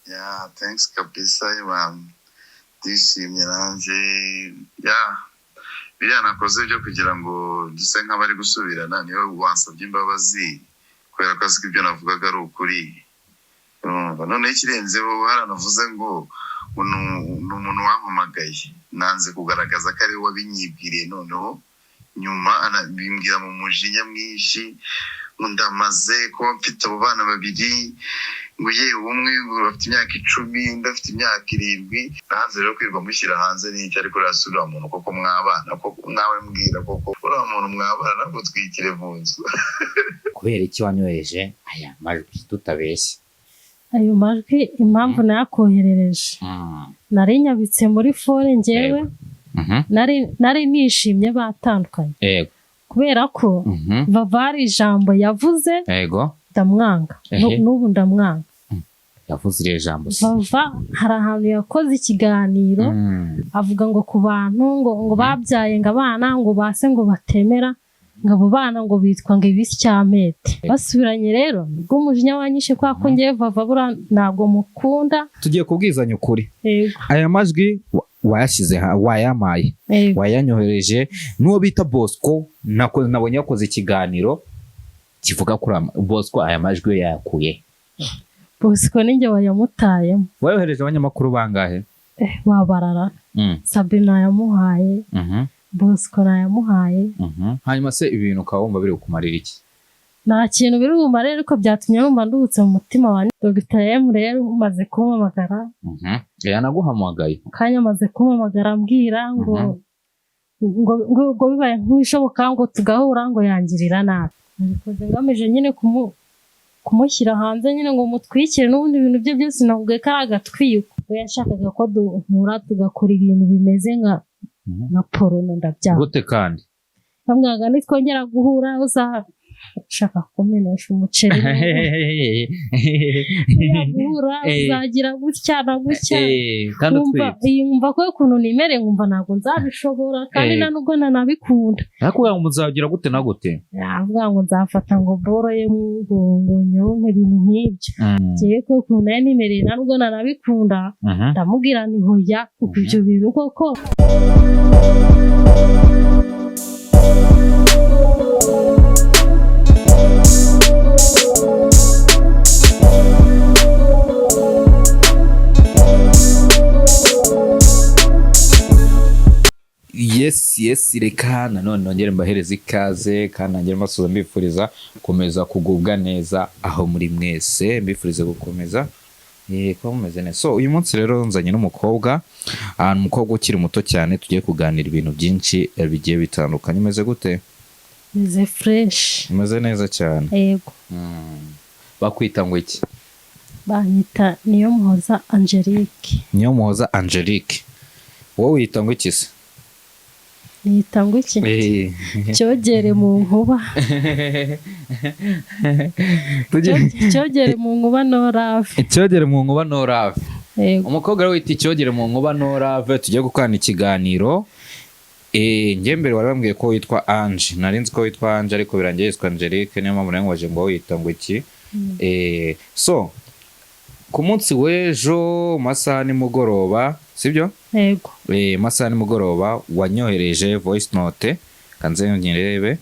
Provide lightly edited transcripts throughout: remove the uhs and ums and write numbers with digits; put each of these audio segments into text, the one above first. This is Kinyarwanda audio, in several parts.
Yeah, thanks kabisa Imam. Ndishimye nanjye. Yeah. Biriya nakoze byo kugira ngo duse nk'abari gusubirana niyo wansabye imbabazi kubera ko aziko ibyo navugaga ari ukuri. None ikirenzeho haranavuze ngo umuntu wampamagaye nanze kugaragaza ko ari we wabinyibwiriye noneho nyuma bimbwira mu mujinya mwinshi ngo ndamaze kuba mfite abo bana babiri ngo yewe umwe bafite imyaka 10 ndafite imyaka 7 nanze rero kwirwa mushyira hanze n'icyo ariko rasubira umuntu koko mwabana koko nawe mbwira koko uri umuntu mwabana nabwo twikire mu nzu. Kubera iki wanyoheje aya majwi tutabeshye? Ayo majwi impamvu nayakoherereje nari nyabitse muri fone njyewe nari nishimye batandukanye. Yego. Kubera ko Vavari ijambo yavuze yego ndamwanga n'ubu ndamwanga. Yavuze ire jambo Vava hari ahantu yakoze ikiganiro avuga ngo ku bantu ngo babyaye ngo abana ngo base ngo batemera ngo abo bana ngo bitwa ngo ibisyampete. Basubiranye rero ubwo umujinya wanyishe kwa ko ngiye Vava bura ntabwo mukunda. Tugiye kubwizanya ukuri. Yego. Aya majwi wayashize wayamaye wayanyohereje n'uwo bita Bosco nabonye yakoze ikiganiro kivuga kuri Bosco aya majwi yakuye. Bosco ninjye wayamutayemo. Wayohereje abanyamakuru bangahe? Wabarara. Sabina yamuhaye. Bosco nayamuhaye. Hanyuma se ibintu ukawumva biri kumarira iki? Nta kintu biri bumarire ariko byatumye numva nduhutse mu mutima wanjye. Dr. M rero umaze kumpamagara. Yanaguhamagaye. Kanya amaze kumpamagara ambwira ngo bibaye nk'ibishoboka ngo tugahura ngo yangirira nabi. Nabikoze ngamije nyine kumushyira hanze nyine ngo mutwikire n'ubundi ibintu bye byose navuga ko ari agatwiko. We yashakaga ko duhura tugakora ibintu bimeze nka porono ndabyanga. Gute kandi? Bamwaga nitwongera guhura ushaka kumenesha umuceri. Guhura uzagira gutya na gutya. Yumva ko ukuntu nimere nkumva ntabwo nzabishobora kandi nubwo nanabikunda. Ariko ngo muzagira gute na gute? Yavuga ngo nzafata ngo boro ye ngo nyonke ibintu nk'ibyo. Giye ko ukuntu nimereye nubwo nanabikunda ndamubwira ni hoya ibyo bintu koko. Yes reka nanone nongere mbahereza ikaze kandi nongere mbasuza mbifuriza gukomeza kugubwa neza aho muri mwese mbifurize gukomeza kuba mumeze neza. So uyu munsi rero nzanye n'umukobwa umukobwa ukiri muto cyane tugiye kuganira ibintu byinshi bigiye bitandukanye. Umeze gute? Meze fresh. Umeze neza cyane. Yego. Bakwita ngo iki? Banyita Niyomuhoza Angelique. Niyomuhoza Angelique. Wowe wita ngo iki se? Nita ngo iki? Cyogere mu nkuba. Cyogere mu nkuba no rave. Cyogere mu nkuba no rave. Yego. Umukobwa wita cyogere mu nkuba no rave tugiye gukana ikiganiro. Njye mbere wari bambwiye ko witwa Ange. Narinzi ko witwa Ange ariko birangiye yitwa Angelique niyo mpamvu nawe ngo wita ngo iki. So ku munsi w'ejo masaha nimugoroba sibyo? Yego. Masaha nimugoroba wanyohereje voice note kanze nyirebe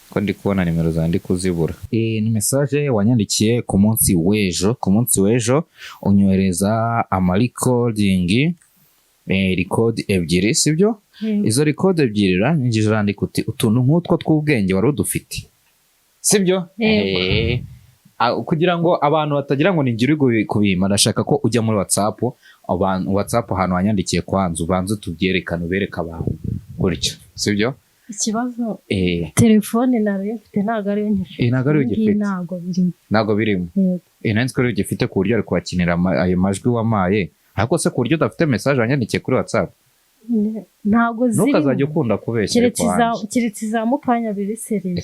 ko ndi kubona nimero zandi kuzibura. Ni message wanyandikiye ku munsi w'ejo unyohereza ama recording record ebyiri sibyo? Izo record ebyiri nigije randika uti utuntu nk'utwo tw'ubwenge wari udufite sibyo? Kugira ngo abantu batagira ngo ningire kubima ndashaka ko ujya muri WhatsApp ahantu wanyandikiye kwanza ubanze tubyerekane ubereka abantu gutyo sibyo? Ikibazo telefone nari mfite ntago ari nyinshi. Ntago ari ugifite. Ntago birimo. Nanzi ko ari ugifite ku buryo ari kwakinira ayo majwi wamaye. Ariko se ku buryo udafite message wanyandikiye kuri WhatsApp? Ntago ziri. Ntukazajya ukunda kubeshya kiretse za mukanya biri seriye.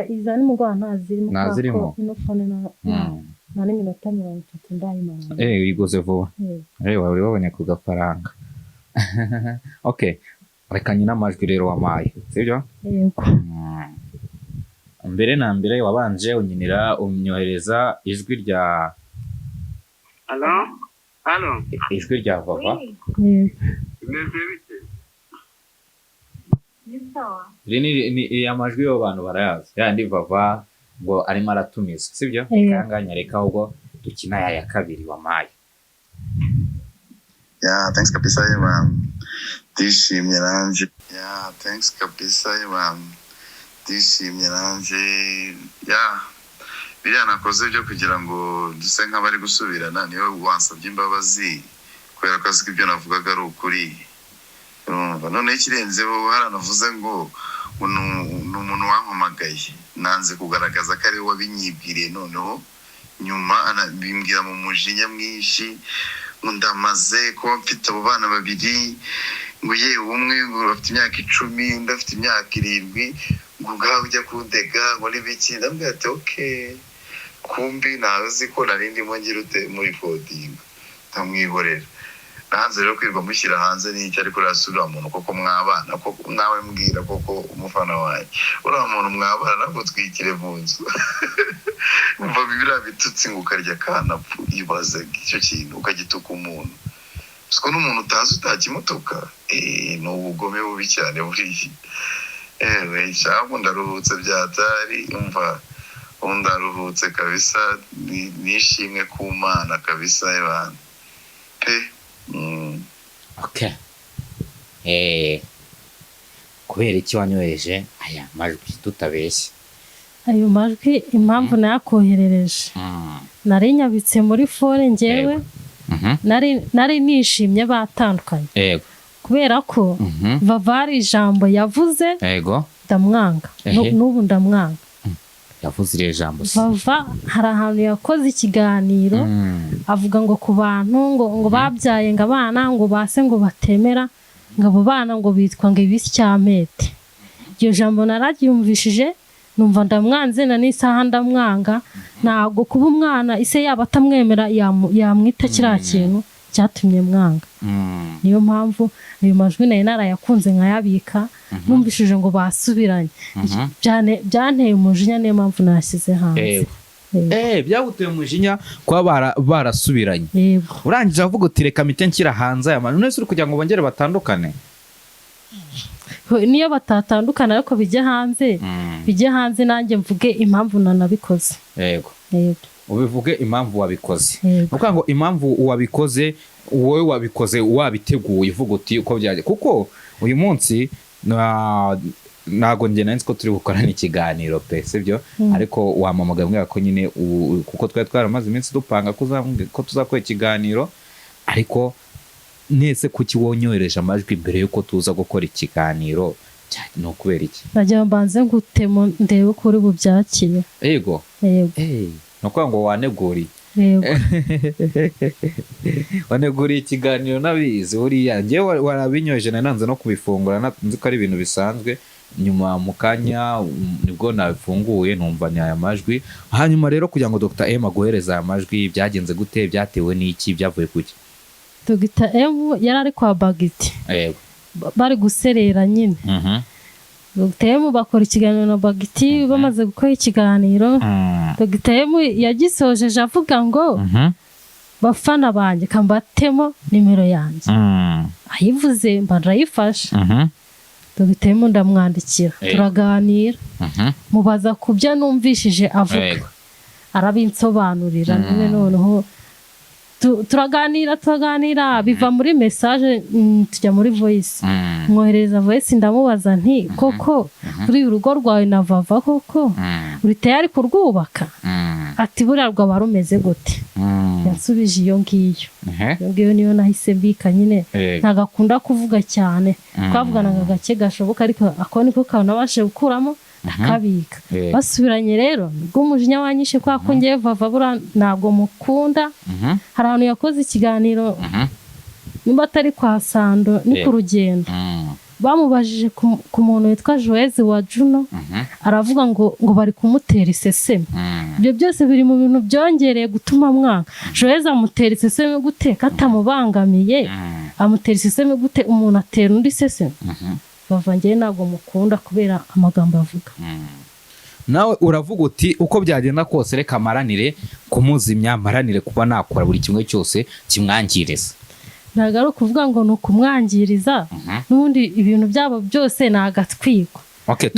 Iza ni mugwa ntazirimo. Ino phone na n'iminota 30 ndayimara. Uyigoze vuba. Wari wabonye ku gafaranga. Okay. Reka nyina amajwi rero wamaye sibyo? Yego. Mbere na mbere wabanje unyohereza ijwi rya Halo. ijwi rya vava Imeze bite? iri ni amajwi y'abantu barayazi yandi vava ngo arimo aratumiza sibyo kanganya reka ahubwo dukina ya kabiri wamaye. Yeah, thanks kabisa man. Ndishimye nanje. Yeah, thanks kabisa man. Ndishimye nanje. Yeah. Biriya nakoze byo kugira ngo duse nk'abari gusubirana niyo wansabye imbabazi kubera ko aziko ibyo navugaga ari ukuri. Urumva none ikirenzeho haranavuze ngo umuntu wampamagaye nanze kugaragaza ko ari we wabinyibwiriye noneho nyuma bimbwira mu mujinya mwinshi ngo ndamaze kuba mfite abo bana babiri ngo yewe umwe afite imyaka 10 undi afite imyaka 7 ngo ubwawe ujya kundega ngo n'ibiki ndambwira ati okay kumbi nazi ko narindi mwongera ute muri coding tamwihorera nanze rero kwirwa mushyira hanze n'icyo ariko rasura umuntu koko mwabana koko nawe mbwira koko umufana wanjye uriya muntu mwabana nabwo twikire mu nzu umva bibira bitutsi ngo ukarya kanapfu ibaze icyo kintu ukagituka umuntu siko n'umuntu utazi utakimutuka ni ubugome bubi cyane buriya cyangwa ndaruhutse byatari umva ndaruhutse kabisa nishimwe ku Mana kabisa y'abantu pe. Okay. Kubera iki wanyohereje aya majwi tutabeshye? Ayo majwi impamvu nayakoherereje nari nyabitse muri fone njyewe nari nishimye batandukanye yego kubera ko vavari ijambo yavuze yego ndamwanga n'ubu ndamwanga yavuze ire jambo vava hari ahantu yakoze ikiganiro avuga ngo ku bantu ngo babyaye ngo abana ngo base ngo batemera ngo abo bana ngo bitwa ngo ibisyamete. Iryo jambo nararyumvishije numva ndamwanze na n'isaha ndamwanga ntago kuba umwana ise yaba atamwemera yamwita kiriya kintu cyatumye mwanga. Niyo mpamvu ayo majwi nayo narayakunze nkayabika numvishije ngo basubiranye byanteye umujinya niyo mpamvu nashyize hanze. Byaguteye umujinya kuba barasubiranye urangije avuga uti reka mite nshyira hanze aya mantu nese uri kugira ngo bongere batandukane niyo batatandukana ariko bijye hanze nanjye mvuge impamvu nanabikoze. Yego ubivuge impamvu wabikoze nuko ngo impamvu wabikoze wowe wabikoze wabiteguye uvuga uti uko byaje kuko uyu munsi nago njye nanzi ko turi gukora n'ikiganiro pe sibyo ariko wamamaga mbwa ko nyine kuko twari twaramaze iminsi dupanga ko tuzakora ikiganiro ariko nese kuki wonyohereje amajwi imbere yuko tuza gukora ikiganiro no kubera iki najya mbanze ngutemo ndebe ko uri bubyakire. Yego nuko ngo waneguri waneguriye ikiganiro nabizi uriya njye warabinyoheje nananze no kubifungura nzi ko ari ibintu bisanzwe nyuma mu kanya nibwo nabifunguye numva nya majwi hanyuma rero kugira ngo Dr. M aguhereza aya majwi byagenze gute byatewe n'iki byavuye kuki? Dr. M yarari kwa Bagiti bari guserera nyine Dr. M bakora ikiganiro na Bagiti bamaze gukora ikiganiro Dr. M yagisojeje avuga ngo bafana banjye kambatemo nimero yanjye ayivuze mba ndayifasha Dr. M ndamwandikira turaganira mubaza kubyo numvishije avuga arabinsobanurira niwe noneho turaganira biva muri message tujya muri voice mwohereza voice ndamubaza nti koko uri urugo rwawe na Vava koko uri tayari kurwubaka ati buriya rwaba rumeze gute yansubije iyo ngiyo niyo nahise mbika nyine ntagakunda kuvuga cyane twavuganaga gake gashoboka ariko ako niko kanabashe gukuramo akabika basubiranye rero bw'umujinya wanyishe kwa ko ngiye Vava bura ntago mukunda hari ahantu yakoze ikiganiro nimba atari kwa Sando ni ku rugendo bamubajije ku muntu witwa Joezi wa Juno aravuga ngo bari kumutera iseseme ibyo byose biri mu bintu byongereye gutuma mwanga Joezi amutera iseseme gute katamubangamiye amutera iseseme gute umuntu atera undi iseseme Vava ngiye ntago mukunda kubera amagambo avuga nawe uravuga uti uko byagenda kose reka maranire kumuzimya, maranire kuba nakora buri kimwe cyose kimwangiriza. ntabwo ari ukuvuga ngo ni ukumwangiriza n'ubundi ibintu byabo byose ni agatwiko. Okay,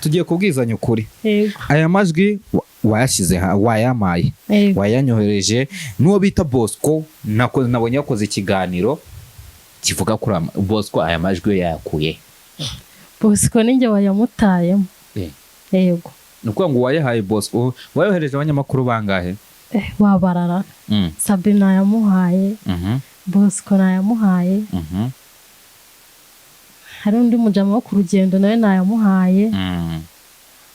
tugiye kubwizanya ukuri. Yego. Aya majwi wayashyize wayamaye, wayanyohereje n'uwo bita Bosco, nabonye yakoze ikiganiro kivuga kuri Bosco. Aya majwi yayakuye? Bosco ninjye wayamutayemo. Yego. Nuko ngo wayahaye Bosco, wayohereje abanyamakuru bangahe? Wabarara. Sabina yamuhaye. Bosco nayamuhaye. Hari undi mujama wo ku rugendo nawe nayamuhaye.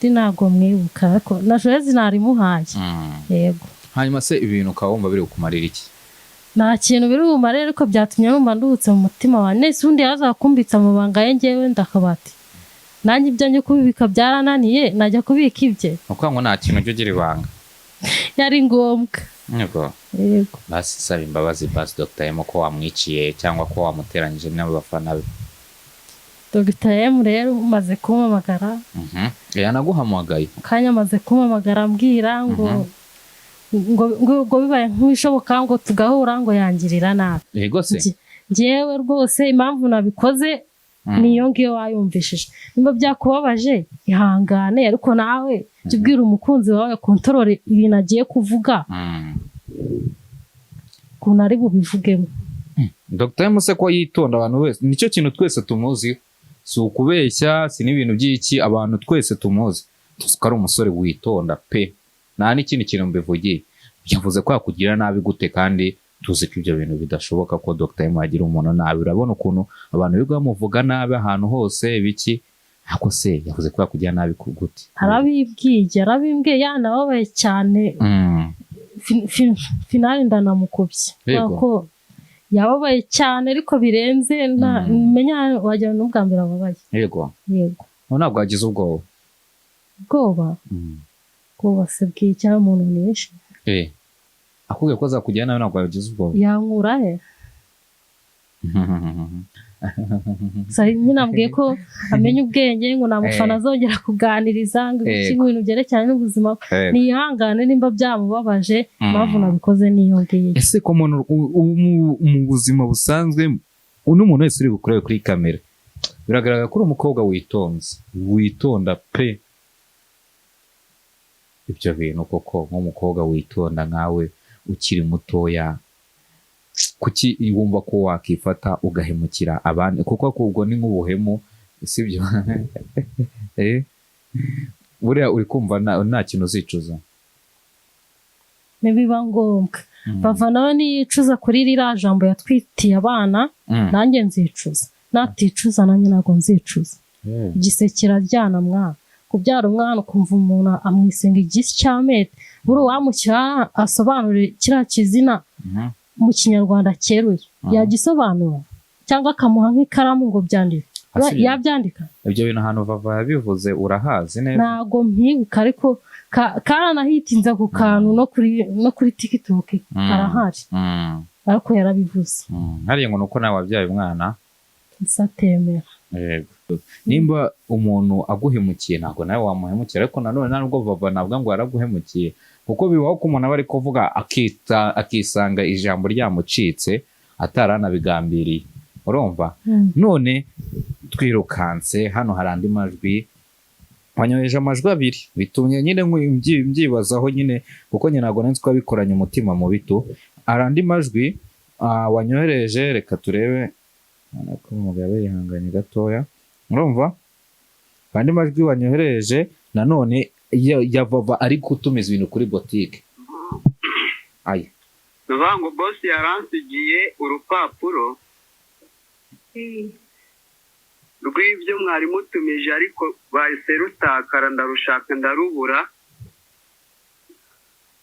Ntabwo mwibuka ariko na Joyce narimuhaye. Yego. Hanyuma se ibintu ukawumva biri kumarira iki? Nta kintu biri bumarire ariko byatumye numva nduhutse mu mutima wa nese undi yazakumbitsa mu banga ye njyewe ndakabati. Nanjye ibyanjye kubibika byarananiye najya kubika ibye. Uko ngo nta kintu cyo gira ibanga. Yari ngombwa. Yego. Yego. Basi saba imbabazi basi Dr. M ko wamwiciye cyangwa ko wamuteranyije n'abafana be. Dr. M rero umaze kumpamagara. Yanaguhamagaye. Kanya amaze kumpamagara ambwira ngo bibaye nk'ibishoboka ngo tugahura ngo yangirira nabi. Yego se. Njyewe rwose impamvu nabikoze niyo ngiyo wayumvishije. Nimba byakubabaje ihangane ariko nawe jya ubwira umukunzi wawe kontorore ibintu agiye kuvuga. Ukuntu ari bubivugemo. Dr. M se ko yitonda abantu wese, nicyo kintu twese tumuzi. Si ukubeshya, si n'ibintu by'iki, abantu twese tumuzi. Tuzi ko ari umusore witonda pe. Nta n'ikindi kintu mbivugiye. Byavuze ko yakugira nabi gute kandi tuzi ko ibyo bintu bidashoboka ko Dr. M yagira umuntu nabi. Urabona ukuntu abantu biga bamuvuga nabi ahantu hose biki. Ako se yavuze ko yakugira nabi gute? Arabimbwiye yanababaye cyane. Finali ndanamukubye. Kuko yababaye cyane ariko birenze menya wajya n'ubwa mbere ababaye. Yego. Yego. Ntabwo agize ubwoba. Ubwoba se bw'icyaha umuntu nishe. Akubwiye ko azakugira nawe ntabwo yagize ubwoba. Yankura he? Nyine ambwiye ko amenya ubwenge ngo namufana azongera kuganiriza ngo ibintu byerekeranye n'ubuzima nihangane nimba byamubabaje impamvu nabikoze niyo ngiyo. Ese ko mu buzima busanzwe n'umuntu wese uri bukurebe kuri kamera biragaragara ko uri umukobwa witonda pe. Ibyo bintu koko nk'umukobwa witonda nkawe ukiri mutoya, kuki wumva ko wakifata ugahemukira abandi? Kuko ubwo ni nk'ubuhemu, sibyo? Buriya uri kumva nta kintu uzicuza? Nibiba ngombwa bava nawe niyicuza kuri ririya jambo yatwitiye abana, nanjye nzicuza. Naticuza nanjye ntabwo nzicuza. Igise kiraryana mwana. Kubyara umwana ukumva umuntu amwisenga igisi cy'amete, buri wamushyira asobanure kiriya kizina mu kinyarwanda cyeruye yagisobanura cyangwa akamuha nk'ikaramu ngo byandike. Yabyandika? Ibyo bintu ahantu Vava yabivuze urahazi neza? Ntago mpibuka ariko karanahitinze ku kantu no kuri TikTok arahari. Ariko yarabivuze. Hariya ngo nuko nawe wabyaye umwana nsatemera. Yego. Nimba umuntu aguhemukiye ntabwo nawe wamuhemukira, ariko nanone ntabwo Vava navuga ngo yaraguhemukiye, kuko bibaho ko umuntu aba ari kuvuga akisanga ijambo ryamucitse ataranabigambiriye. Urumva? None twirukanse hano hari andi majwi wanyoheje amajwi abiri, bitumye nyine mbyibazaho nyine kuko nyine ntabwo nzi ko abikoranye umutima mu bitu. Hari andi majwi wanyohereje, reka turebe ko umugabo yihanganye gatoya. Urumva? Andi majwi wanyohereje nanone ya Vava ari gutumiza ibintu kuri boutique. Nuvuga ngo boss yaransigiye urupapuro rw'ibyo mwari mutumije ariko bahise rutakara, ndarushaka ndarubura,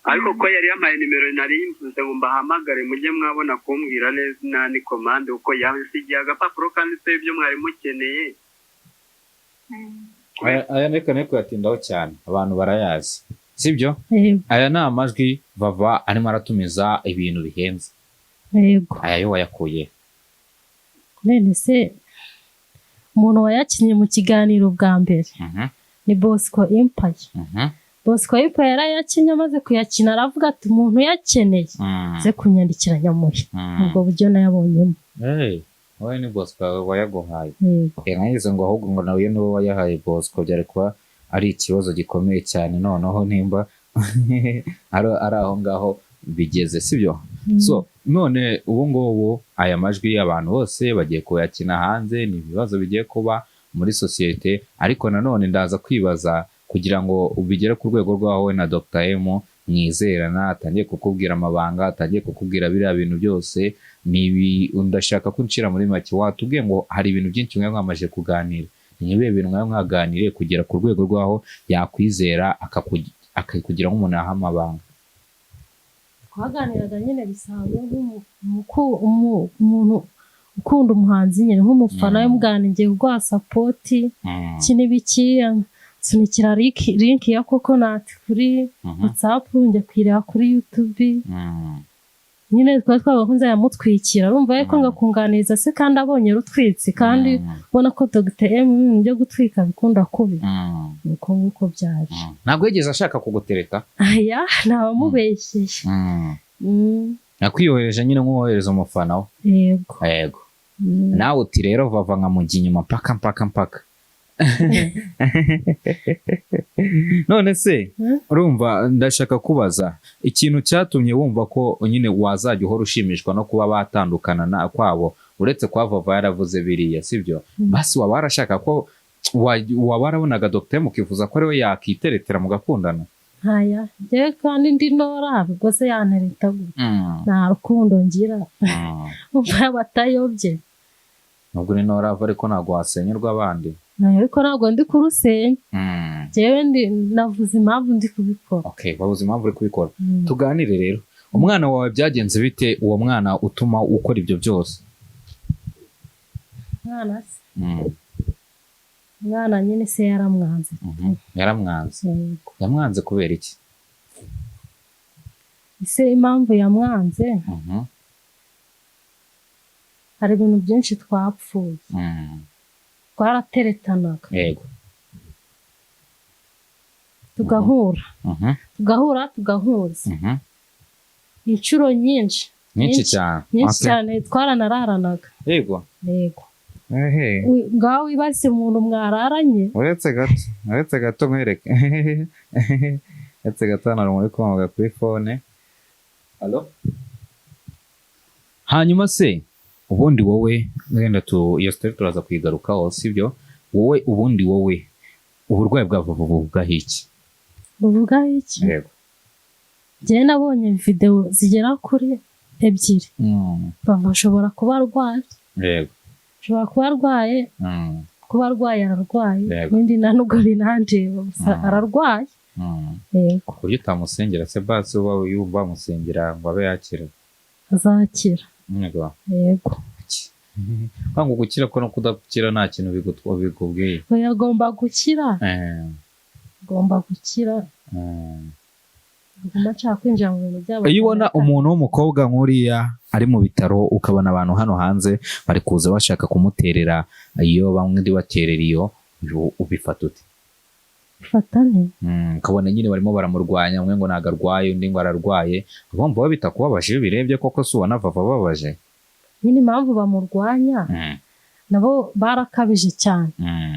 ariko ko yari yamaye nimero nari yimvuze ngo mbahamagare mujye mwabona kumbwira neza nani komande uko yansigiye agapapuro kanditseho ibyo mwari mukeneye. Aya neko yatindaho cyane, abantu barayazi, sibyo? Aya ni amajwi Vava arimo aratumiza ibintu bihenze. Yego. Aya yo wayakuye? Nene se umuntu wayakinye mu kiganiro bwa mbere ni Bosco Empire. Bosco Empire yarayakinnye, amaze kuyakina aravuga ati umuntu yakeneye ze kunyandikira Nyamuhe. Ubwo buryo nayabonyemo. Wowe ni Bosco wayaguhaye. Nkayize ngo ahubwo ngo nawe niwe wayahaye Bosco, byari kuba ari ikibazo gikomeye cyane noneho nimba ari aho ngaho bigeze, sibyo? So none ubu ngubu aya majwi y'abantu bose bagiye kuyakina hanze, ni ibibazo bigiye kuba muri sosiyete, ariko nanone ndaza kwibaza kugira ngo ubigere ku rwego rwawe na Dr. M mwizerana, atangiye kukubwira amabanga, atangiye kukubwira biriya bintu byose, nibi undashaka kuncira muri make. Watubwiye ngo hari ibintu byinshi mwe mwamaje kuganira, ni ibihe bintu mwe mwaganiriye kugera ku rwego rwaho yakwizera akakugira nk'umuntu aha amabanga? Twaganiraga nyine bisanzwe nk'umuntu ukunda umuhanzi nyine nk'umufana yamuganiye guha support kinibiki, sunikira link ya Coconut kuri WhatsApp, njya kwireba kuri YouTube. Nyine twabakunze yamutwikira, urumva ko ngakunganiza se kandi abonye rutwitsi, kandi ubona ko Dr. M byo gutwika bikunda kubi. Nuko byari. Ntabwo yigeze ashaka kugutereta? Aya, ntabamubeshyeye. Nakwiyohereje nyine nk'uwohereza umufana we. Yego. Nawe uti rero vava nkamujya inyuma mpaka. None se urumva, ndashaka kubaza ikintu cyatumye wumva ko nyine wazajya uhora ushimishwa no kuba batandukana kwabo, uretse kwa Vava yaravuze biriya, sibyo? Basi waba warashaka ko waba warabonaga Dr. M ukifuza ko ariwe yakiteretera mugakundana? Aya, je kandi ndi Nora ubwo se yantereta gute? Nta rukundo ngira. Umva batayobye. Nubwo ni Nora ariko ntabwo wasenyerwa abandi. Ariko ntabwo ndi kurusenya. Jewe navuze impamvu ndi kubikora. Okay, wavuze impamvu uri kubikora. Tuganire rero. Umwana wawe byagenze bite, uwo mwana utuma ukora ibyo byose? Mwana se. Mwana nyine se yaramwanze. Yaramwanze. Yamwanze kubera iki? Ise impamvu yamwanze. Hari ibintu byinshi twapfuye. Twarateretanaga. Yego. Tugahura. Tugahuza. Inshuro nyinshi cyane twaranararanaga. Yego. Ngaho wibase umuntu mwararanye. Uretse gato nkwereke. Uretse gato nari muri komaga kuri phone. Allo? Hanyuma se ubundi wowe wenda iyo story turaza kwigarukaho, sibyo? Wowe ubundi uburwayi bwa Vava buvuga iki? Yego. Je nabonye video zigera kuri 2. Vava ashobora kuba arwaye. Yego. Ashobora kuba arwaye. Kuba arwaye ararwaye. N'indi nubwo binanje ararwaye. Yego. Kuburyo utamusengera se basi uba yumva musengera ngo abe yakira? Azakira. Yego. Kwangu gukira ko no kudakira nta kintu bikubwiye. Yagomba gukira. Agomba gukira. Agomba nshaka kwinjira mu bintu byabo. Iyo ubona umuntu w'umukobwa nk'uriya ari mu bitaro, ukabona abantu hano hanze bari kuza bashaka kumuterera iyo bamwe ndi baterera iyo, ubifata ute? Bifatane. Ukabona nyine barimo baramurwanya, umwe ngo ntago arwaye, undi ngo ararwaye, ubumva we bitakubabaje birebye koko se ubona Vava babaje? Nyine impamvu bamurwanya nabo barakabije cyane.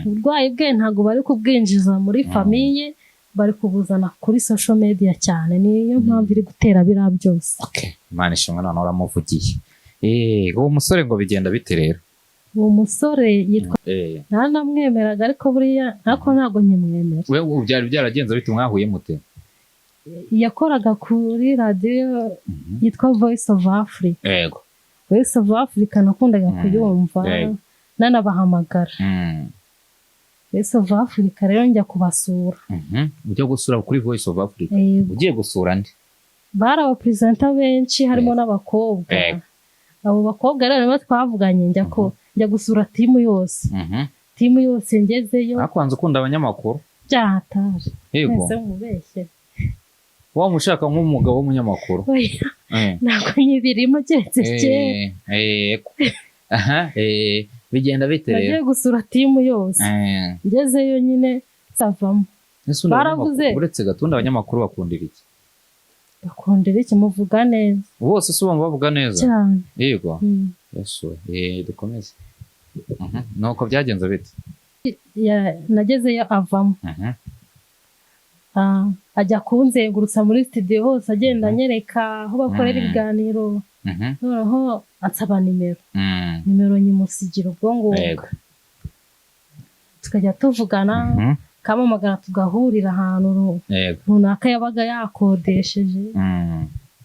Uburwayi bwe ntago bari kubwinjiza muri famiye, bari kubuzana kuri social media cyane, niyo mpamvu iri gutera bira byose. Okay, Imana ishimwe none uramuvugiye. Uwo musore ngo bigenda bite rero? Uwo musore yitwa namwemeraga, ariko buriya ntago nkimwemera. We byari byaragenze bite, mwahuye mute? Yakoraga kuri radio yitwa Voice of Africa. Yego. Voice of Africa nakundaga kuyumva, nanabahamagara. Voice of Africa rero njya kubasura. Ujya gusura kuri Voice of Africa? Ugiye gusura ndi? Bari abapresenter benshi harimo n'abakobwa. Abo bakobwa rero nibo twavuganye, njya gusura timu yose. Timu yose ngezeyo. Akwanze ukunda abanyamakuru? Byataje. Yego. Ese mubeshye. Wa mushaka nk'umugabo w'umunyamakuru? Ntabwo nyibirimo cyetse bigenda bite rero? Nagiye gusura timu yose. Ngezeyo nyine avamo Ese undi Baravuze. abanyamakuru- uretse Gatunda abanyamakuru bakundira iki bakundira iki muvuga neza bose si bumva bavuga neza cyane yego Mm. yesu dukomeze nuko byagenze bite nagezeyo avamo ajya kunzengurutsa muri studio hose agenda anyereka aho bakorera ibiganiro noneho ansaba nimero nyimusigira ubwo ngubwo tukajya tuvugana kamamagara tugahurira ahantu runaka yabaga yakodesheje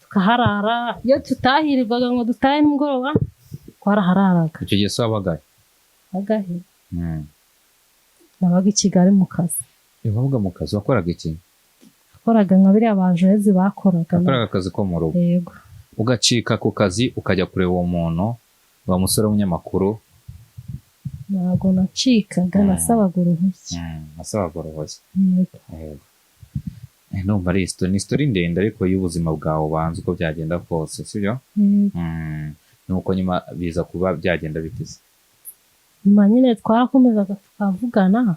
tukaharara iyo tutahirirwaga ngo dutahe nimugoroba twarahararaga icyo gihe se wabagahe agahe nabaga i Kigali mu kazi wabaga mu kazi wakoraga iki nakoraga nka biriya bajezi bakoraga wakoraga akazi ko mu rugo yego ugacika ku kazi ukajya kureba uwo muntu wa musore w'umunyamakuru ntabwo nacikaga nasabaga uruhushya nasabaga uruhushya yego numva ari isitori ndende ariko y'ubuzima bwawe ubanza uko byagenda kose sibyo nuko nyuma biza kuba byagenda biteze nyuma nyine twarakomezaga tukavugana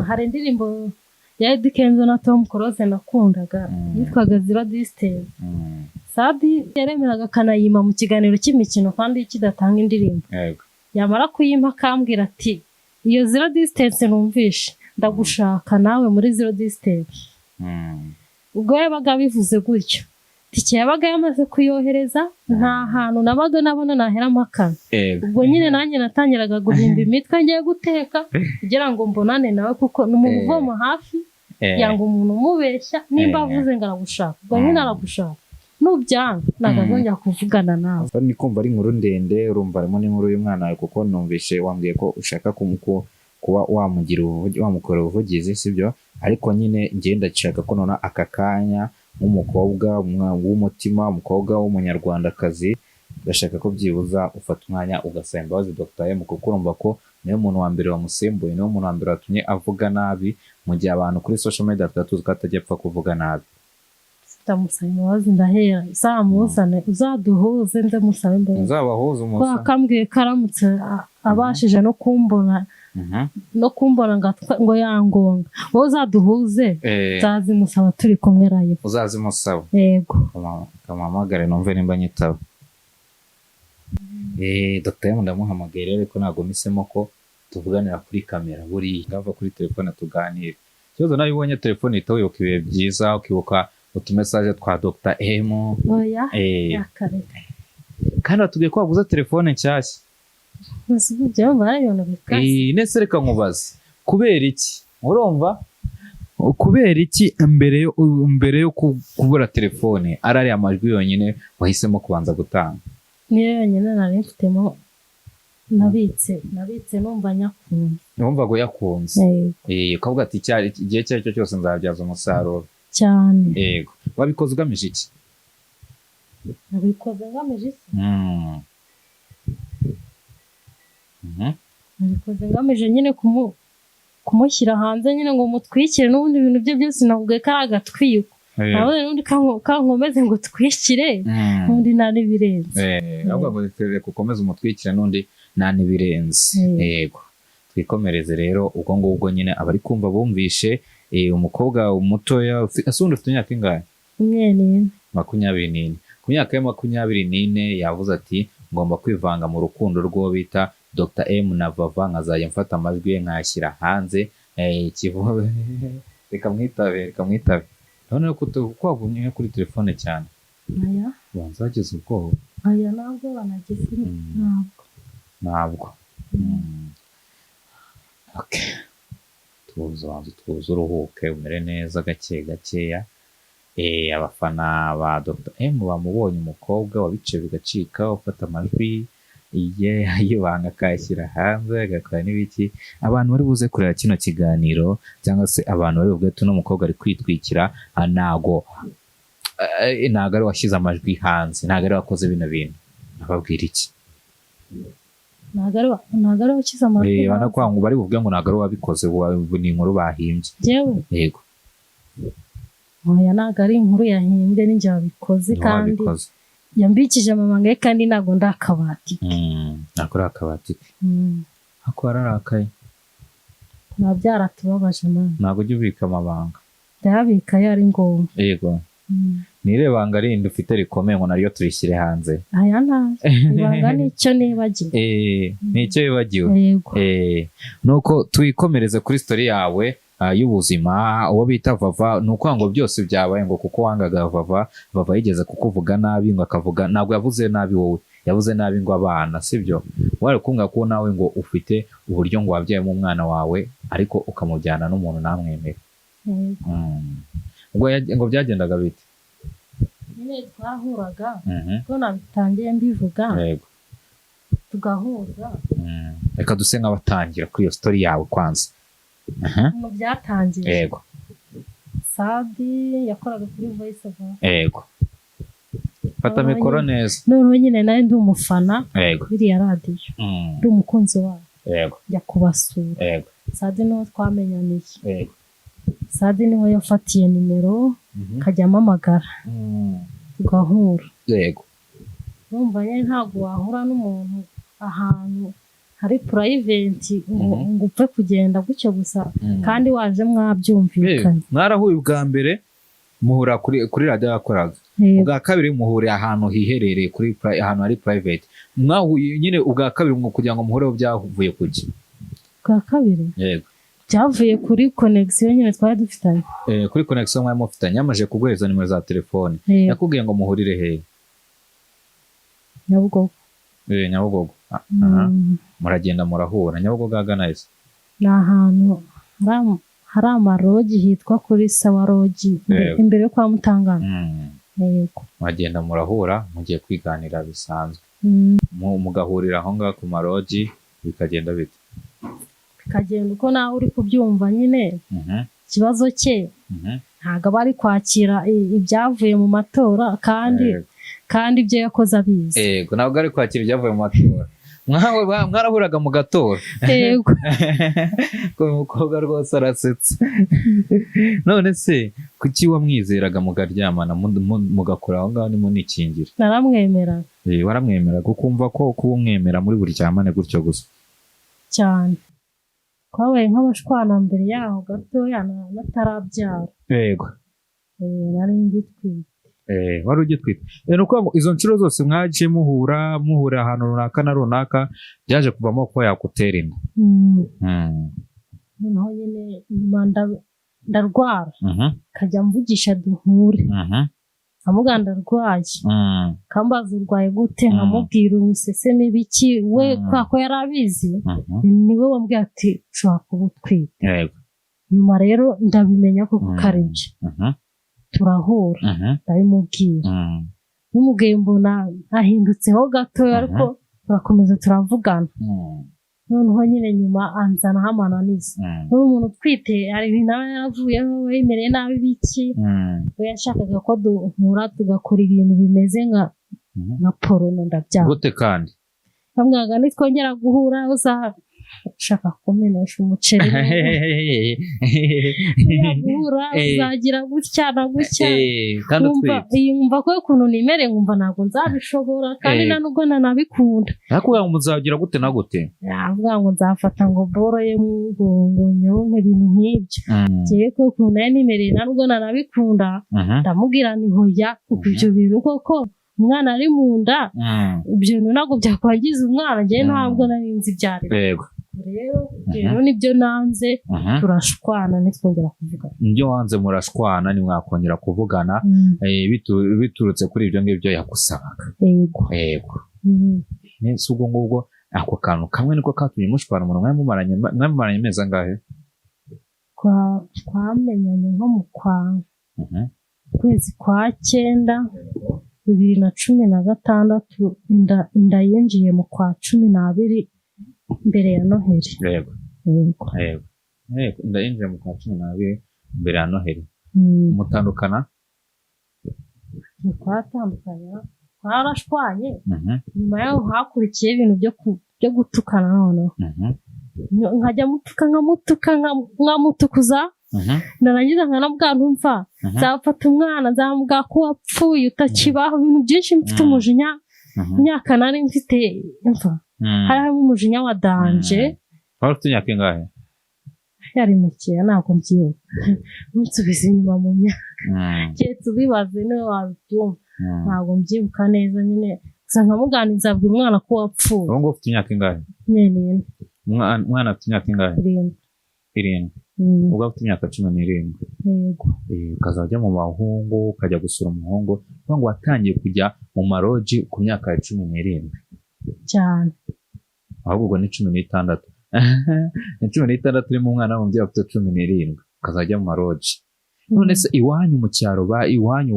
hari indirimbo ya Eddy Kenzo na Tom Close nakundaga yitwaga Zero Distance Sadi yaremeraga akanayima mu kiganiro cy'imikino kandi kidatanga indirimbo yamara kuyimpa akambwira ati iyo Zero Distance numvishe ndagushaka nawe muri Zero Distance ubwo yabaga bivuze gutyo tike yabaga yamaze kuyohereza nta hantu nabaga nabona nahera amakana ubwo nyine nanjye natangiraga guhimba imitwe ngiye guteka kugira ngo mbonane nawe kuko ni umuntu uvoma hafi yanga umuntu umubeshya nimba avuze ngo aragushaka ubwo nyine aragushaka nubyanga nagazongera kuvugana nawe ni kumva ari inkuru ndende urumva arimo n'inkuru y'umwana wawe kuko numvishe wambwiye ko ushaka kuba wamukora ubuvugizi sibyo ariko nyine ngenda ndashaka ko nona aka kanya nk'umukobwa w'umutima umukobwa w'umunyarwandakazi ndashaka ko byibuza ufata umwanya ugasaba imbabazi Dr. M kuko urumva ko niwe muntu wa mbere wamusembuye niwe muntu wa mbere watumye avuga nabi mu gihe abantu kuri social media tuzi ko atajya apfa kuvuga nabi ndamusaba imbabazi ndahera uzamuzane uzaduhuze nze musabe imbabazi uzabahuze ko akambwiye karamutse abashije no kumbona ngo yangonga wowe uzaduhuze uzazimusaba turi kumwe rayo uzazimusaba yego kamuhamagare numve nimba nyitaba Dr. M ndamuhamagaye rero ariko ntabwo misemo ko tuvuganira kuri kamera buriya ngava kuri telefone tuganire ikibazo nawe ubonye telefone ihita wibuka ibihe byiza ukibuka utumesaje twa Dr. M oya yakareka kandi watubwiye ko waguze telefone nshyashya nese reka nkubaze kubera iki urumva kubera iki mbere yo kubura telefone ariya amajwi yonyine wahisemo kubanza gutanga niyo yonyine nari mfitemo nabitse numva nyakunze numva ngo yakunze ukavuga ati igihe icyo ari cyo cyose nzabyaza umusaruro cyane yego wabikoze ugamije iki nabikoze ngamije iki nabikoze ngamije nyine kumushyira hanze nyine ngo mutwikire n'ubundi ibintu bye byose navuga ko ari agatwiko nawe n'undi kankomeze ngo twikire n'undi nta n'ibirenze ahubwo ngo reka ukomeze umutwikire n'undi nta n'ibirenze yego twikomereze rero ubwo ngubwo nyine abari kumva bumvishe umukobwa mutoya ese ubundi ufite imyaka ingahe 24 ku myaka ya 24 yavuze ati ngomba kwivanga mu rukundo rw'uwo bita Dr. M na Vava nkazajya mfata amajwi ye nkayashyira hanze reka mwitabe urabona ko twagumye kuri telefone cyane banza wagize ubwoba ntabwo banagize ntabwo tuza uruhuke umere neza gake gakeya abafana ba Dr. M bamubonye umukobwa wabice bigacika ufata amajwi yibanga akayashyira hanze agakora n'ibiki abantu bari buze kureba kino kiganiro cyangwa se abantu bari buvuge tuno mukobwa ari kwitwikira ntago ari washyize amajwi hanze ntago ari wakoze bino bintu ababwira iki ntago ari washyize amajwi hanze ngo bari buvuge ngo ntago ari wabikoze ni inkuru bahimbye yego oya ntago ari inkuru yahimbye n'injye wabikoze kandi yambikije amabanga ye kandi ntabwo ndakabati ntabwo ari akabati ke ako ararakaye biba byaratubabaje mama. ntabwo ujya ubika amabanga. Ndayabika iyo ari ngombwa. Yego. Nire banga rindi ufite rikomeye ngo naryo turishyire hanze. Aya ntayo. Ibanga nicyo nibagiwe. Nicyo wibagiwe. Yego. Nuko tuyikomereze kuri story yawe y'ubuzima. Uwo bita Vava ni ukuvuga ngo byose byabaye ngo kuko wangaga Vava yigeze kukuvuga nabi ngo akavuga, ntabwo yavuze nabi wowe, yavuze nabi ngo abana, sibyo? Wari kumva ko nawe ngo ufite uburyo ngo wabyayemo umwana wawe ariko ukamujyana n'umuntu namwemera. Ngo byagendaga bite? Nyine twahuraga ko nabitangiye mbivuga. Yego. Tugahuza. Reka duse nk'abatangira kuri iyo story yawe kwanza. Mu byatangiye. Yego. Sadi yakoraga kuri Voice of Africa. Yego. Fata mikoro neza. Noneho nyine nawe ndi umufana. Yego. Biriya radiyo. Ndi umukunzi wawe. Yego. Njya kubasura. Yego. Sadi niho twamenyaniye. Yego. Sadi niho yafatiye nimero kajya amamagara. Tugahura. Yego. Urumva nyine ntabwo wahura n'umuntu ahantu hari private ngo upfe kugenda gutyo gusa kandi waje mwabyumvikanye. Mwarahuye ubwa mbere muhura kuri radio yakoraga. Ubwa kabiri muhure ahantu hiherereye kuri ahantu hari private. Mwahuye nyine ubwa kabiri kugira ngo muhure byavuye kuki? Ubwa kabiri? Yego. Byavuye kuri connection nyine twari dufitanye. Kuri connection mwari mufitanye, yamaje kuguhereza nimero za telefone. Yakubwiye ngo muhurire he? Nyabugogo. Nyabugogo. Muragenda murahura. Nyabugogo agana ese? Ni ahantu hari amarogi hitwa kuri Sawa Rogi imbere kwa Mutangana. Yego. Muragenda murahura mugiye kwiganira bisanzwe. Mugahurira aho ngaho ku marogi bikagenda bite? Bikagenda uko nawe uri kubyumva nyine. Ikibazo cye ntabwo bari kwakira ibyavuye mu matora kandi ibyo yakoze abizi. Yego, ntabwo ari kwakira ibyavuye mu matora. Mwarahuraga mu gatora. Yego. Ko umukobwa rwose arasetse. None se kuki wamwizeraga mugaryamana mugakora aho ngaho nimunikingira? Naramwemera. Waramwemera kukumva ko kuba umwemera muri buri cyamane gutyo gusa? Cyane. Twabaye nk'abashwana mbere yaho gatoya natarabyara. Yego. Nari ngitwite. Wari ugitwite. Nuko izo nshuro zose mwaje muhura ahantu runaka na runaka byaje kuvamo ko yakutera inda. Noneho nyine nyuma ndarwara. Kajya mvugisha duhure. Amuga ndarwaye. Kambaza urwaye gute nkamubwira umuseseme biki we kwako yarabizi. Niwe wambwiye ati ushobora kuba utwite. Yego. Nyuma rero ndabimenya ko karibye. Turahura. Ndabimubwira. N'umubwiye mbona ahindutseho gatoya ariko turakomeza turavugana. Noneho nyine nyuma anzanaho amananiza. N'umuntu utwite hari ibintu aba yaravuyeho yemereye nabi biki. We yashakaga ko duhura tugakora ibintu bimeze nka porono ndabyanga. Gute kandi? Bamwaga nitwongera guhura ushaka kumenesha umuceri. Guhura uzagira gutya na gutya. Yumva ko ukuntu nimere nkumva ntabwo nzabishobora kandi nubwo nanabikunda. Yakubwira ngo muzagira gute na gute? Yavuga ngo nzafata ngo boro ye ngo nyonke ibintu nk'ibyo. Ngiye ko ukuntu nimereye nubwo nanabikunda ndamubwira ni hoya ibyo bintu koko umwana ari mu nda ibyo ntabwo byakwangiza umwana njye ntabwo narinzi ibyari. Yego. Rero nibyo nanze turashwana nitwongera kuvugana. Nibyo wanze murashwana nimwakongera kuvugana biturutse kuri ibyo ngibyo yakusabaga. Yego. Yego. Nese ubwo ngubwo ako kantu kamwe niko katumye mushwana umuntu mwamumaranye amezi angahe? Twamenyanye nko mu kwezi kwa 9 2016 inda yinjiye mu kwa 12 mbere ya Noheli. Yego. Yego. Inda yinjiye mu kwa 12 mbere ya Noheli. Mutandukana? Twatandukanye. Twarashwanye. Nyuma yaho hakurikiye ibintu byo gutukana noneho. Nkajya nkamutukuza. Narangiza nkanabwa ntumva. Nzafata umwana nzamubwira ko wapfuye utakibaho ibintu byinshi mfite umujinya. Imyaka nari mfite imva. Harimo umujinya wa danje. Wari ufite imyaka ingahe? yari mikeya ntabwo mbyibuka ntusubize inyuma mu myaka keretse ubibaze niwe wabibyumva ntabwo mbyibuka neza nyine gusa nkamuganiriza abwira umwana ko wapfuye. ubu ngubu ufite imyaka ingahe? Umwana afite imyaka ingahe? 7. ubwo afite imyaka 17. Yego. ukazajya mu bahungu ukajya gusura umuhungu kuko ngo watangiye kujya mu maroji ku myaka ya 17 cyane, ahubwo ubwo ni 16. ni 16 urimo umwana w'umubyeyi afite 17 ukazajya mu maroji. none se iwanyu mu cyaro iwanyu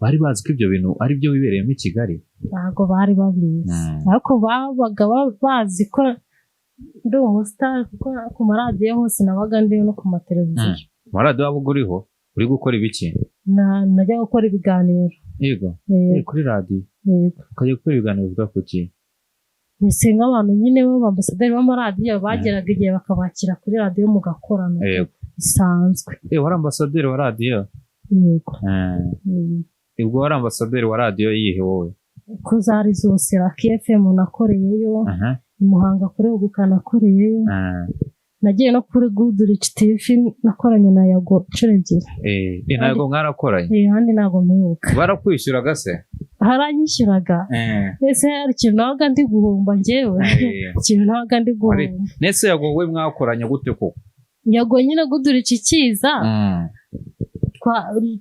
bari bazi ko ibyo bintu ari byo wibereyemo i Kigali? ntabwo bari babizi, ariko babaga bazi ko ndi umusitari kuko ku maradiyo hose nabaga ndi no ku mateleviziyo. Mu maradiyo wabaga uriho uri gukora ibiki? najya gukora ibiganiro. Yego. Kuri radiyo? Yego. ukajya gukora ibiganiro bivuga ku ki? mbese nk'abantu nyine b'abambasaderi b'amaradiyo bageraga igihe bakabakira kuri radiyo mugakorana bisanzwe. wari ambasaderi wa radiyo? Yego. ubwo wari ambasaderi wa radiyo yihe wowe? ko zari zose Rock FM nakoreyeyo, i Muhanga kuri Uguka nakoreyeyo, nagiye no kuri Good Rich TV nakoranye na Yago inshuro ebyiri. Ntabwo mwarakoranye? Handi ntabwo mpibuka. Barakwishyuraga se? Haranyishyuraga. Ese hari ikintu nabaga ndi guhomba njyewe? Ikintu nabaga ndi guhomba. Nese Yago we mwakoranye gute koko? Yago nyine Good Rich ikiza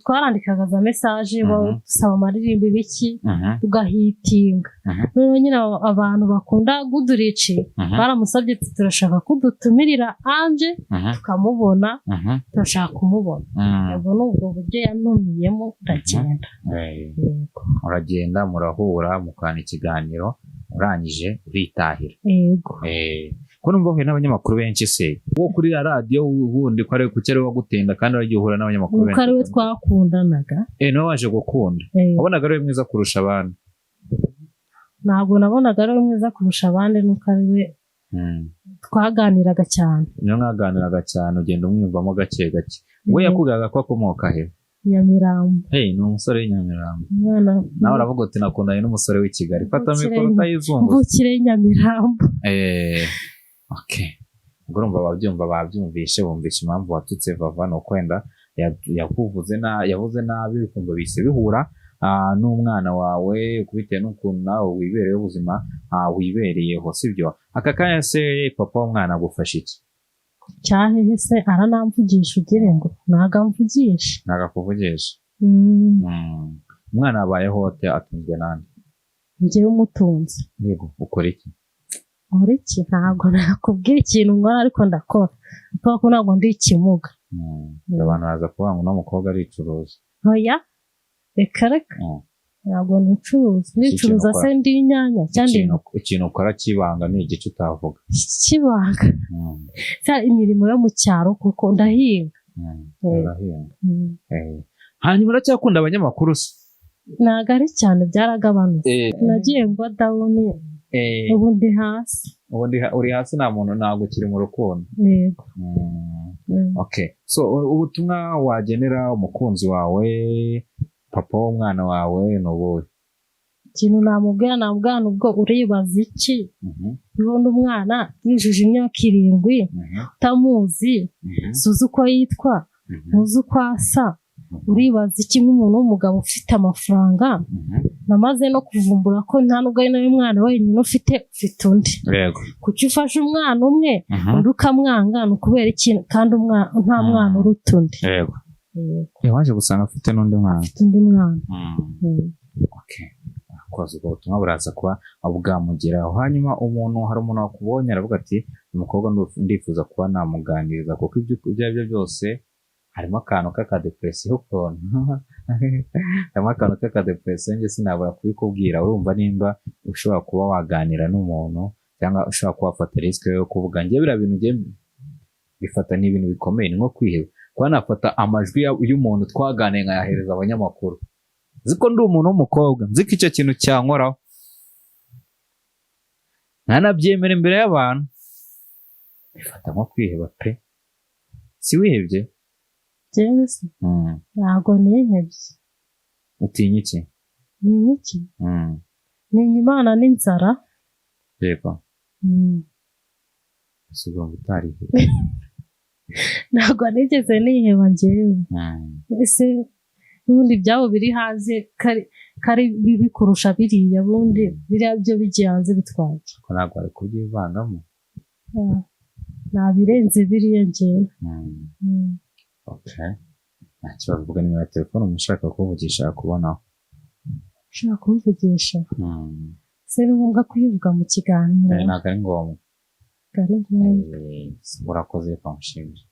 twarandikaga za message dusaba amaririmbo ibiki tugahitinga. Noneho nyine abantu bakunda Good Rich baramusabye turashaka kudutumirira anje tukamubona, turashaka kumubona. Yego n'ubwo buryo yantumiyemo ndagenda. uragenda murahura mukana ikiganiro urangije uritahira. Yego. ko numva huye n'abanyamakuru benshi se wo kuri radio ubundi ko ari kucyari wagutenda kandi wagiye uhura n'abanyamakuru benshi? Uko ari we twakundanaga. No waje gukunda. Wabonaga ari we mwiza kurusha abandi? Ntabwo nabonaga ari we mwiza kurusha abandi, nuko ari we twaganiraga cyane. Niyo mwaganiraga cyane ugenda umwiyumvamo gake gake. We yakugaga ko akomoka he? Nyamirambo. Ni umusore w'Inyamirambo. Nawe uravuga uti nakundanye n'umusore w'i Kigali. Fata mikoro utayizunguza. Mvukire Nyamirambo. Okay. Urumva babyumvishe bumvisha impamvu watutse Vava no kwenda yavuze nabi ukumva bise bihura n'umwana wawe kubitewe n'ukuntu nawe wibereye ubuzima wibereyeho, sibyo? Aka kanya se papa w'umwana agufasha iki? Cyahehe se aranamvugisha ugire ngo nagamvugisha? Nagakuvugisha. Umwana abayeho hote atunzwe nande? Njyewe umutunzi. Yego. Ukora iki? Nkora iki? Ntabwo nakubwira ikintu nkora ariko ndakora kuko ntabwo ndi ikimuga. Abantu baza kuvuga ngo n'umukobwa aricuruza. Oya, reka ntabwo nicuruza se ndi inyanya cyangwa ikintu ukora kibanga ni igice utavuga. Kibanga imirimo yo mu cyaro kuko ndahinga. Hanyuma uracyakunda abanyamakuru se? Ntabwo ari cyane, byaragabanutse. Nagiye ngwa dawuni, ubu ndi hasi. Uri hasi, nta muntu ntabwo ukiri mu rukundo? Yego. Okay. So ubutumwa wagenera umukunzi wawe, papa w'umwana wawe ni ubuhe? Ikintu namubwira ubwo uribaza iki? Ubona umwana yujuje imyaka 7 utamuzi, suzi uko yitwa, ntuzi uko asa, uribaza iki nk'umuntu w'umugabo ufite amafaranga? Namaze no kuvumbura ko nta nubwo ari nawe mwana wenyine ufite undi. Yego. Kuki ufashe umwana umwe undi ukamwanga? Ni ukubera iki? Kandi nta mwana uruta undi. Yego. Waje gusanga afite n'undi mwana? Afite undi mwana. Okay. Kwaza ubwo butumwa buraza kuba bwamugeraho. Hanyuma hari umuntu wakubonye aravuga ati umukobwa ndifuza kuba namuganiriza kuko ibyo aribyo byose harimo akantu k'akadepresiyo ukuntu. Harimo akantu k'akadepresiyo njye sinabura kubikubwira. Urumva nimba ushobora kuba waganira n'umuntu cyangwa ushobora kuba wafata risike yo kuvuga njye biriya bintu njye bifata n'ibintu bikomeye, ni nko kwiheba kuba nafata amajwi y'umuntu twaganiye nkayahereza abanyamakuru. Ziko ndi umuntu w'umukobwa, nziko icyo kintu cyankoraho ntanabyemera imbere y'abantu. Bifata nko kwiheba pe. Si wihebye? Jese. Ntabwo nihebye. Utinya iki? Ni iki? Ni Imana n'inzara. Yego. Sigomba utarihebye. ntabwo nigeze niheba njyewe ese ubundi ibyabo biri hanze kari bibi kurusha biriya bundi biriya byo bigiye hanze bitwaye ko ntabwo ari kubyivangamo nabirenze biriya njyewe okay nta kibazo vuga nimero ya telefone umushaka kuvugisha kubonaho ushaka kumvugisha se ni ngombwa kuyivuga mu kiganiro ntabwo ari ngombwa urakoze urakoze kamushimira